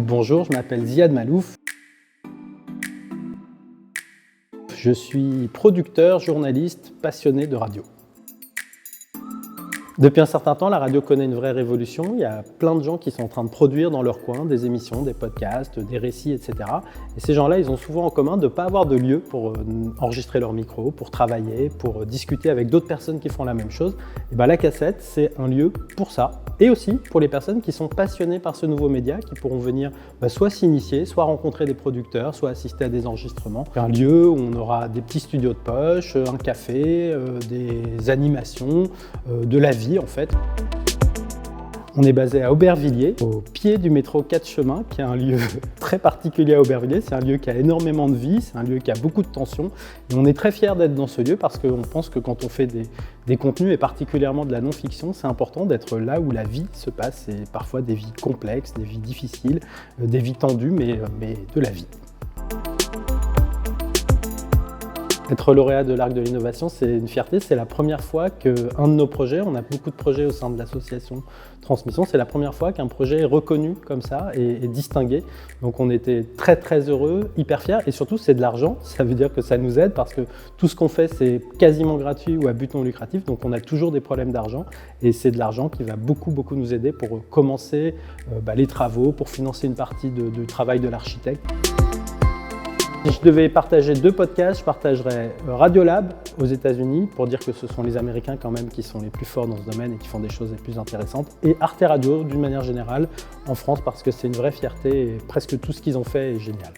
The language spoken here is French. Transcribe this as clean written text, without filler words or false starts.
Bonjour, je m'appelle Ziad Malouf. Je suis producteur, journaliste, passionné de radio. Depuis un certain temps, la radio connaît une vraie révolution. Il y a plein de gens qui sont en train de produire dans leur coin des émissions, des podcasts, des récits, etc. Et ces gens-là, ils ont souvent en commun de ne pas avoir de lieu pour enregistrer leur micro, pour travailler, pour discuter avec d'autres personnes qui font la même chose. Et bien, la cassette, c'est un lieu pour ça. Et aussi pour les personnes qui sont passionnées par ce nouveau média, qui pourront venir soit s'initier, soit rencontrer des producteurs, soit assister à des enregistrements. Un lieu où on aura des petits studios de poche, un café, des animations, de la vie en fait. On est basé à Aubervilliers, au pied du métro 4 Chemins, qui est un lieu très particulier à Aubervilliers. C'est un lieu qui a énormément de vie, c'est un lieu qui a beaucoup de tension. Et on est très fiers d'être dans ce lieu parce qu'on pense que quand on fait des contenus, et particulièrement de la non-fiction, c'est important d'être là où la vie se passe. Et parfois des vies complexes, des vies difficiles, des vies tendues, mais de la vie. Être lauréat de l'Arc de l'Innovation, c'est une fierté. C'est la première fois qu'un de nos projets, on a beaucoup de projets au sein de l'association Transmission, c'est la première fois qu'un projet est reconnu comme ça et distingué. Donc on était très très heureux, hyper fiers et surtout c'est de l'argent. Ça veut dire que ça nous aide parce que tout ce qu'on fait c'est quasiment gratuit ou à but non lucratif. Donc on a toujours des problèmes d'argent et c'est de l'argent qui va beaucoup nous aider pour commencer les travaux, pour financer une partie du travail de l'architecte. Si je devais partager 2 podcasts, je partagerais Radiolab aux États-Unis pour dire que ce sont les Américains quand même qui sont les plus forts dans ce domaine et qui font des choses les plus intéressantes. Et Arte Radio d'une manière générale en France parce que c'est une vraie fierté et presque tout ce qu'ils ont fait est génial.